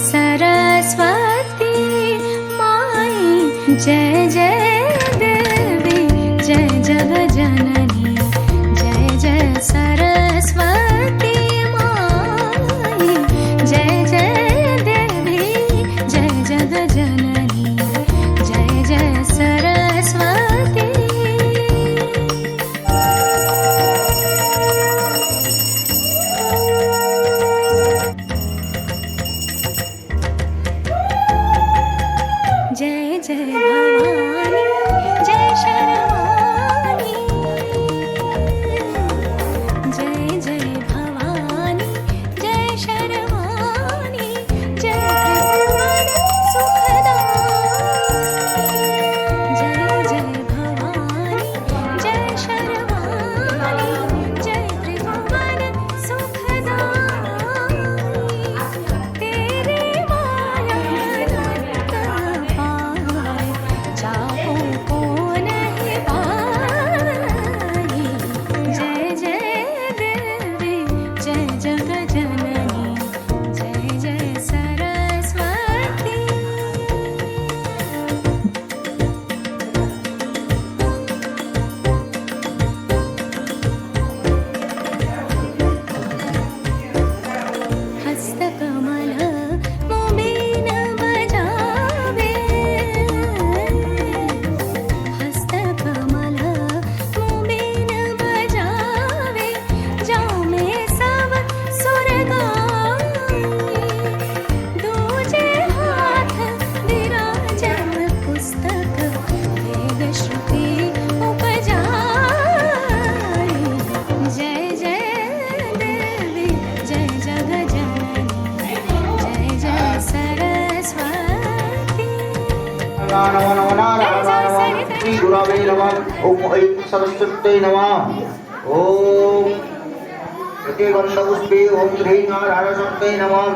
सरस्वती माई जय जय देवी जय जगजननी जय जय सरस्वती माई जय जय देवी जय जगजननी जय जय सरस्वती। जय जय भवानी जय शर्वाणी जय जय भवानी जय शर्वाणी जय त्रिभुवन सुखदायिनी जय जय भवानी जय शर्वाणी जय त्रिभुवन सुखदायिनी तेरे माया चाहो को नहीं पाई जय जय देवी जय जगजननी जय जय सरस्वती। हस्तकमल मोबीन बजावे हस्तकमल मोबीन बजावे जाओ में सब सुर गाए दूजे हाथ विराजन पुस्तक वेद श्रुति उपजाए जय जय देवी जय जगजननी जय जय सरस्वती। नमो नमो नारायण श्री गुरवे नमः। ओम ऐं सरस्वत्यै नमः। ओम इति गन्धपुष्पे ओम ह्रीं नारायणशक्त्यै नमः।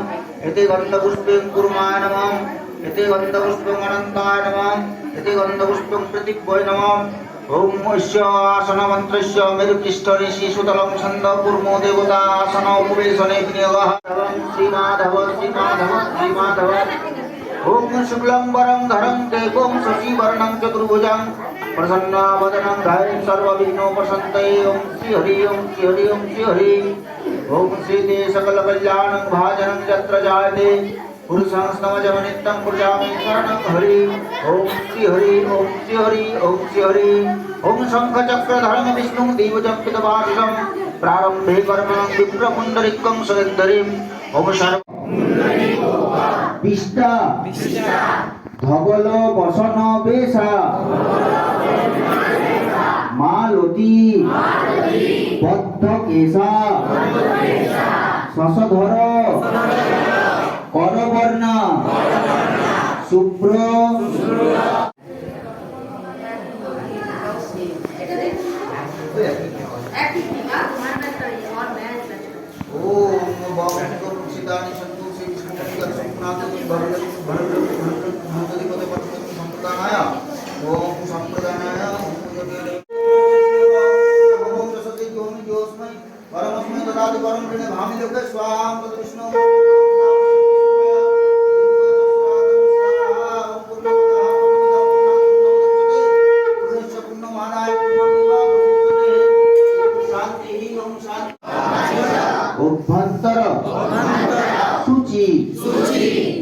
इति गन्धपुष्पे कुर्माय नमः। इति गन्धपुष्पे अनन्ताय नमः। इति गन्धपुष्पे प्रतीक्ष्यै नमः। ओम अस्य आसनमन्त्रस्य मेरुपृष्ठे शिशुतलं छन्दपूर्वो देवतासन उपवेशने विनियोगः श्रीमाधव श्रीमाधव श्रीमाधव। ओम शुक्लंबरं धरं देवं शशिवर्णं चतुर्भुजं प्रसन्नवदनं ध्यायेत् सर्वविघ्नोपशान्तये। ओम श्री हरि ओम श्री हरि ओम श्री हरि। ओम श्रीते सकलकल्याणं भाजनं यत्र जायते पुरुषं स्तमजं नित्यं प्रजामि शरणं हरि। ओम श्री हरि ओम श्री हरि ओम श्री हरि। ओम शंखचक्रधरं विष्णुं देवजपितवासं प्रारम्भे कर्मणं विप्रपुण्डरीकं सुरेन्दरीं। ओम सर्व বিষ্টা ধবল বসন বেশা মালতী বদ্ধ কেশা শশধর করবর্ণ শুভ্র অভ্যন্তর সূচি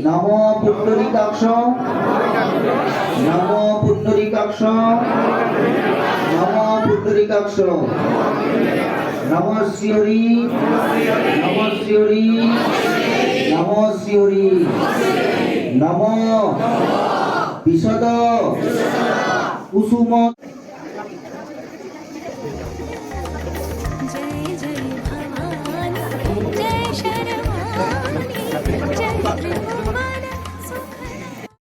নমো পুণ্ডরীকাক্ষ নমো পুণ্ডরীকাক্ষ নমো পুণ্ডরীকাক্ষ নমো শ্রীহরি নমো শ্রীহরি নমো শ্রীহরি নমো বিশদ কুসুম। जय जय भवानी जय शर्वाणी जय त्रिभुवन